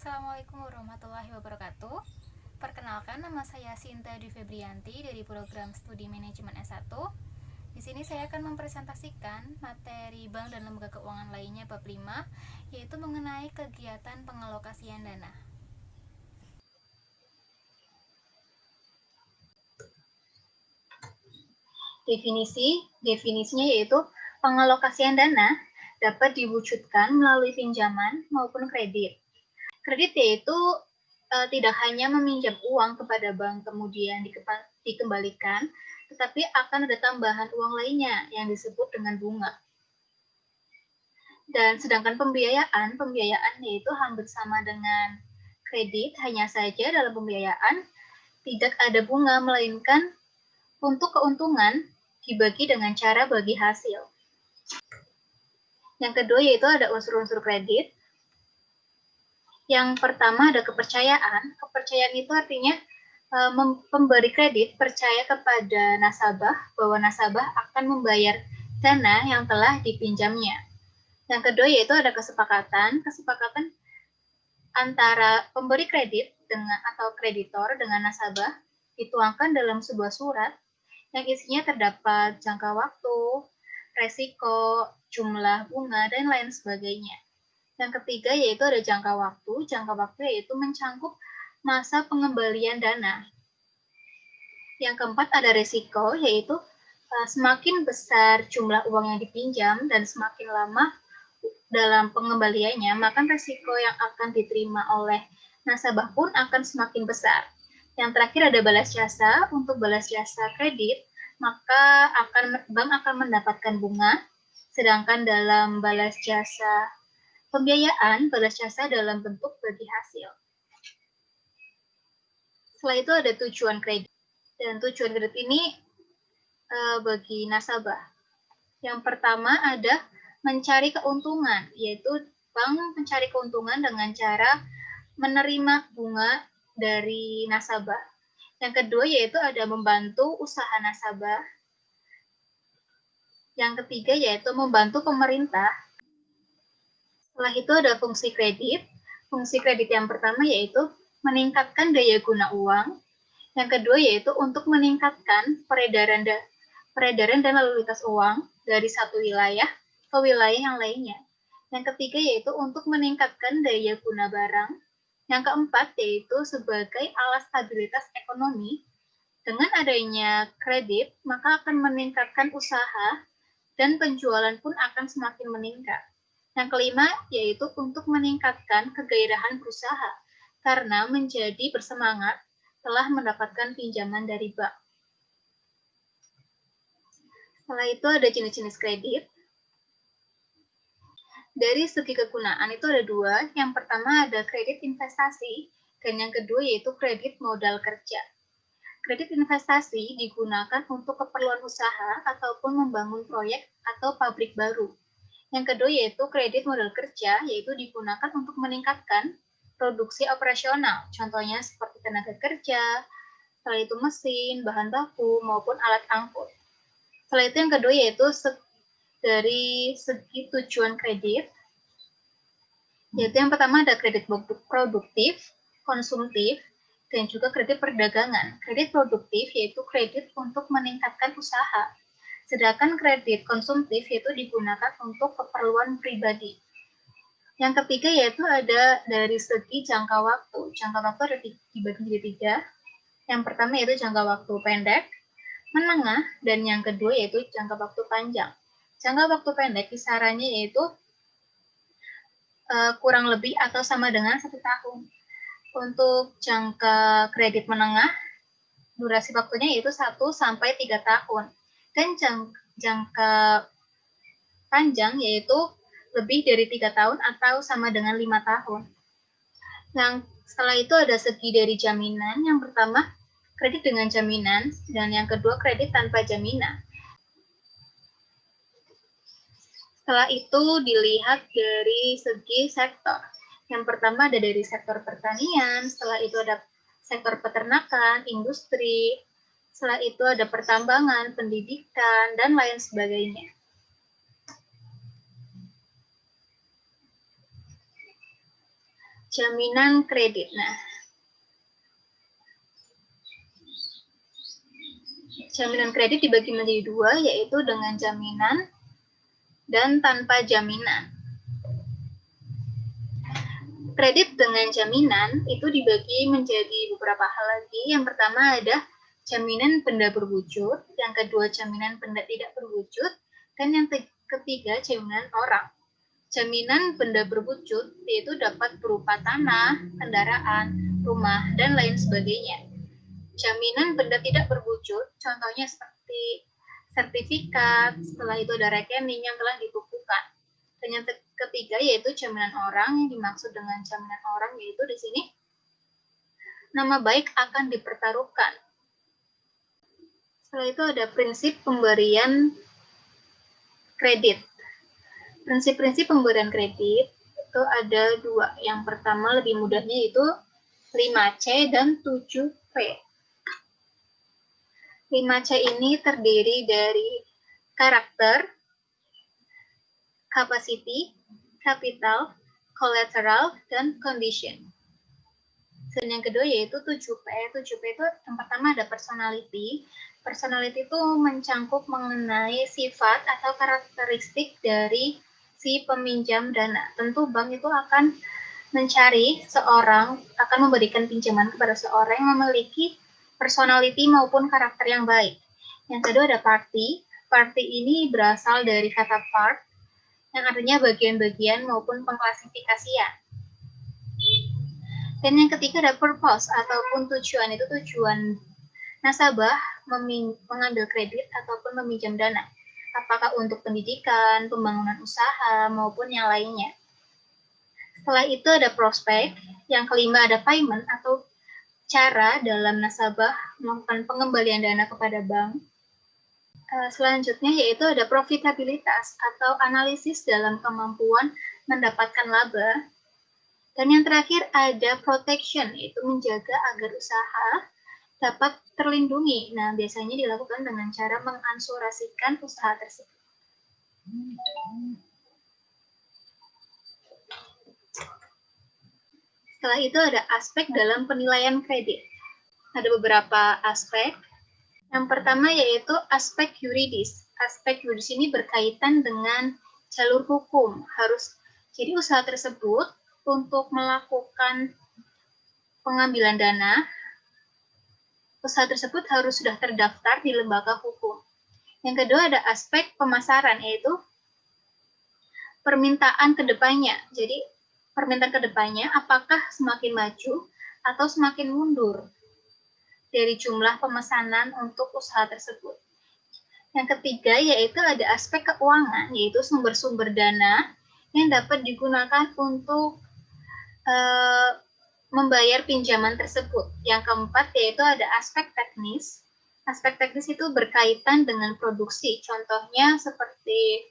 Assalamualaikum warahmatullahi wabarakatuh. Perkenalkan, nama saya Sinta Dwi Febrianti dari program Studi Manajemen S1. Di sini saya akan mempresentasikan materi bank dan lembaga keuangan lainnya bab 5, yaitu mengenai kegiatan pengalokasian dana. Definisinya yaitu pengalokasian dana dapat diwujudkan melalui pinjaman maupun kredit. Kredit yaitu tidak hanya meminjam uang kepada bank kemudian dikembalikan, tetapi akan ada tambahan uang lainnya yang disebut dengan bunga. Dan sedangkan pembiayaan yaitu hampir sama dengan kredit, hanya saja dalam pembiayaan tidak ada bunga, melainkan untuk keuntungan dibagi dengan cara bagi hasil. Yang kedua yaitu ada unsur-unsur kredit. Yang pertama ada kepercayaan. Kepercayaan itu artinya pemberi kredit percaya kepada nasabah bahwa nasabah akan membayar dana yang telah dipinjamnya. Yang kedua yaitu ada kesepakatan. Kesepakatan antara pemberi kredit dengan atau kreditor dengan nasabah dituangkan dalam sebuah surat yang isinya terdapat jangka waktu, resiko, jumlah bunga, dan lain sebagainya. Yang ketiga yaitu ada jangka waktu. Jangka waktu yaitu mencangkup masa pengembalian dana. Yang keempat ada resiko, yaitu semakin besar jumlah uang yang dipinjam dan semakin lama dalam pengembaliannya, maka resiko yang akan diterima oleh nasabah pun akan semakin besar. Yang terakhir ada balas jasa. Untuk balas jasa kredit, maka bank akan mendapatkan bunga, sedangkan dalam balas jasa pembiayaan, balas jasa dalam bentuk bagi hasil. Setelah itu ada tujuan kredit. Dan tujuan kredit ini bagi nasabah. Yang pertama ada mencari keuntungan, yaitu bank mencari keuntungan dengan cara menerima bunga dari nasabah. Yang kedua yaitu ada membantu usaha nasabah. Yang ketiga yaitu membantu pemerintah. Setelah itu ada fungsi kredit. Fungsi kredit yang pertama yaitu meningkatkan daya guna uang. Yang kedua yaitu untuk meningkatkan peredaran dan lalu lintas uang dari satu wilayah ke wilayah yang lainnya. Yang ketiga yaitu untuk meningkatkan daya guna barang. Yang keempat yaitu sebagai alat stabilitas ekonomi. Dengan adanya kredit, maka akan meningkatkan usaha dan penjualan pun akan semakin meningkat. Yang kelima yaitu untuk meningkatkan kegairahan berusaha karena menjadi bersemangat telah mendapatkan pinjaman dari bank. Setelah itu ada jenis-jenis kredit. Dari segi kegunaan itu ada dua. Yang pertama ada kredit investasi dan yang kedua yaitu kredit modal kerja. Kredit investasi digunakan untuk keperluan usaha ataupun membangun proyek atau pabrik baru. Yang kedua yaitu kredit modal kerja, yaitu digunakan untuk meningkatkan produksi operasional, contohnya seperti tenaga kerja, setelah itu mesin, bahan baku, maupun alat angkut. Setelah itu yang kedua yaitu dari segi tujuan kredit, yaitu yang pertama ada kredit produktif, konsumtif, dan juga kredit perdagangan. Kredit produktif yaitu kredit untuk meningkatkan usaha. Sedangkan kredit konsumtif itu digunakan untuk keperluan pribadi. Yang ketiga yaitu ada dari segi jangka waktu. Jangka waktu ada dibagi menjadi tiga. Yang pertama yaitu jangka waktu pendek, menengah, dan yang kedua yaitu jangka waktu panjang. Jangka waktu pendek kisarannya yaitu kurang lebih atau sama dengan 1 tahun. Untuk jangka kredit menengah, durasi waktunya yaitu 1 sampai 3 tahun. Dan jangka panjang yaitu lebih dari 3 tahun atau sama dengan 5 tahun. Yang setelah itu ada segi dari jaminan. Yang pertama, kredit dengan jaminan, dan yang kedua, kredit tanpa jaminan. Setelah itu dilihat dari segi sektor. Yang pertama ada dari sektor pertanian, setelah itu ada sektor peternakan, industri, setelah itu ada pertambangan, pendidikan, dan lain sebagainya. jaminan kredit. Nah, jaminan kredit dibagi menjadi dua, yaitu dengan jaminan dan tanpa jaminan. Kredit dengan jaminan itu dibagi menjadi beberapa hal lagi. Yang pertama ada jaminan benda berwujud, yang kedua jaminan benda tidak berwujud, dan yang ketiga jaminan orang. Jaminan benda berwujud yaitu dapat berupa tanah, kendaraan, rumah, dan lain sebagainya. Jaminan benda tidak berwujud, contohnya seperti sertifikat, setelah itu ada rekening yang telah dibukukan. Dan yang ketiga yaitu jaminan orang. Yang dimaksud dengan jaminan orang yaitu di sini nama baik akan dipertaruhkan. Setelah itu ada prinsip pemberian kredit. Prinsip-prinsip pemberian kredit itu ada dua. Yang pertama lebih mudahnya yaitu 5C dan 7P. 5C ini terdiri dari karakter, capacity, capital, collateral, dan condition. Dan yang kedua yaitu 7P. 7P itu yang pertama ada personality. Personality itu mencangkup mengenai sifat atau karakteristik dari si peminjam dana. Tentu bank itu akan mencari seorang, akan memberikan pinjaman kepada seorang yang memiliki personality maupun karakter yang baik. Yang kedua ada party. Party ini berasal dari kata part, yang artinya bagian-bagian maupun pengklasifikasian. Dan yang ketiga ada purpose ataupun tujuan, itu tujuan nasabah mengambil kredit ataupun meminjam dana. Apakah untuk pendidikan, pembangunan usaha, maupun yang lainnya. Setelah itu ada prospek, yang kelima ada payment atau cara dalam nasabah melakukan pengembalian dana kepada bank. Selanjutnya yaitu ada profitabilitas atau analisis dalam kemampuan mendapatkan laba. Dan yang terakhir ada protection, yaitu menjaga agar usaha dapat terlindungi. Nah, biasanya dilakukan dengan cara mengansurasikan usaha tersebut. Setelah itu ada aspek dalam penilaian kredit. Ada beberapa aspek. Yang pertama yaitu aspek yuridis. Aspek yuridis ini berkaitan dengan jalur hukum. Jadi usaha tersebut untuk melakukan pengambilan dana, usaha tersebut harus sudah terdaftar di lembaga hukum. Yang kedua ada aspek pemasaran, yaitu permintaan ke depannya. Jadi permintaan ke depannya apakah semakin maju atau semakin mundur dari jumlah pemesanan untuk usaha tersebut. Yang ketiga yaitu ada aspek keuangan, yaitu sumber-sumber dana yang dapat digunakan untuk membayar pinjaman tersebut. Yang keempat yaitu ada aspek teknis. Aspek teknis itu berkaitan dengan produksi, contohnya seperti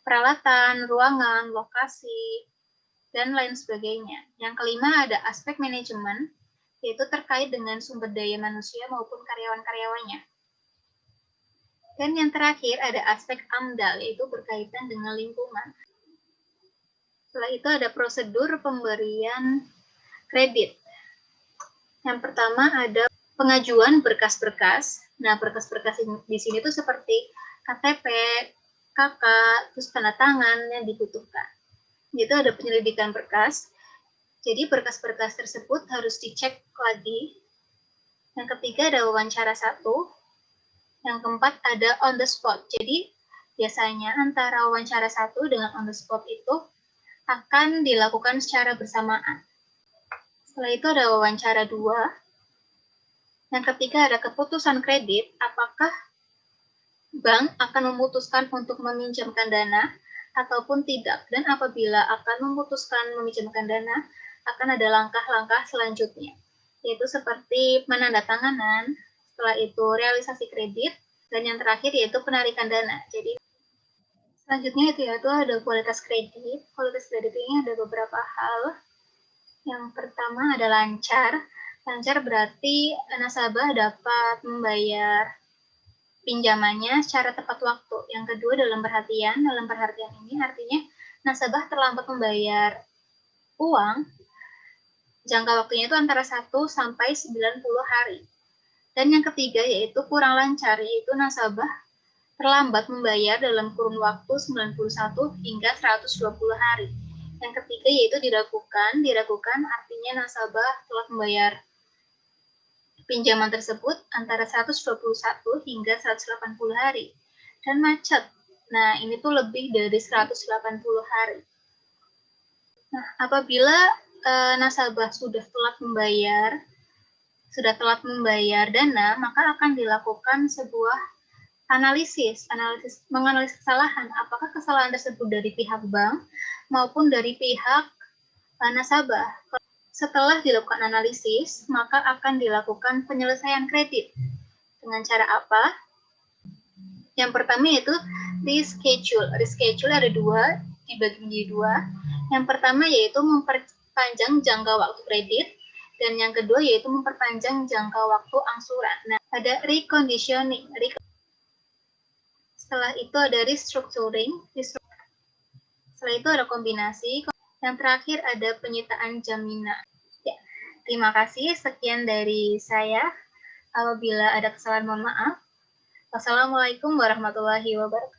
peralatan, ruangan, lokasi, dan lain sebagainya. Yang kelima ada aspek manajemen, yaitu terkait dengan sumber daya manusia maupun karyawan-karyawannya. Dan yang terakhir ada aspek AMDAL, yaitu berkaitan dengan lingkungan. Setelah itu ada prosedur pemberian kredit. Yang pertama ada pengajuan berkas-berkas. Nah, berkas-berkas di sini tuh seperti KTP, KK, terus tanda tangan yang dibutuhkan. Itu ada penyelidikan berkas. Jadi berkas-berkas tersebut harus dicek lagi. Yang ketiga ada wawancara 1. Yang keempat ada on the spot. Jadi biasanya antara wawancara 1 dengan on the spot itu akan dilakukan secara bersamaan. Setelah itu ada wawancara 2. Yang ketiga ada keputusan kredit, apakah bank akan memutuskan untuk meminjamkan dana ataupun tidak. Dan apabila akan memutuskan meminjamkan dana, akan ada langkah-langkah selanjutnya, yaitu seperti penandatanganan, setelah itu realisasi kredit, dan yang terakhir yaitu penarikan dana. Jadi selanjutnya yaitu ada kualitas kredit. Kualitas kredit ini ada beberapa hal. Yang pertama ada lancar. Lancar berarti nasabah dapat membayar pinjamannya secara tepat waktu. Yang kedua dalam perhatian. Dalam perhatian ini artinya nasabah terlambat membayar uang Jangka waktunya itu antara 1 sampai 90 hari. Dan yang ketiga yaitu kurang lancar, yaitu nasabah terlambat membayar dalam kurun waktu 91 hingga 120 hari. Yang ketiga yaitu diragukan artinya nasabah telah membayar pinjaman tersebut antara 121 hingga 180 hari. Dan macet. Nah, ini tuh lebih dari 180 hari. Nah, apabila nasabah sudah telat membayar dana, maka akan dilakukan sebuah menganalisis kesalahan. Apakah kesalahan tersebut dari pihak bank maupun dari pihak nasabah. Setelah dilakukan analisis, maka akan dilakukan penyelesaian kredit. Dengan cara apa? Yang pertama yaitu reschedule. Reschedule ada dua, dibagi menjadi dua. Yang pertama yaitu memperpanjang jangka waktu kredit, dan yang kedua yaitu memperpanjang jangka waktu angsuran. Nah, ada reconditioning. Setelah itu ada restructuring. Setelah itu ada kombinasi. Yang terakhir ada penyitaan jaminan. Ya, terima kasih. Sekian dari saya. Apabila ada kesalahan, mohon maaf. Wassalamualaikum warahmatullahi wabarakatuh.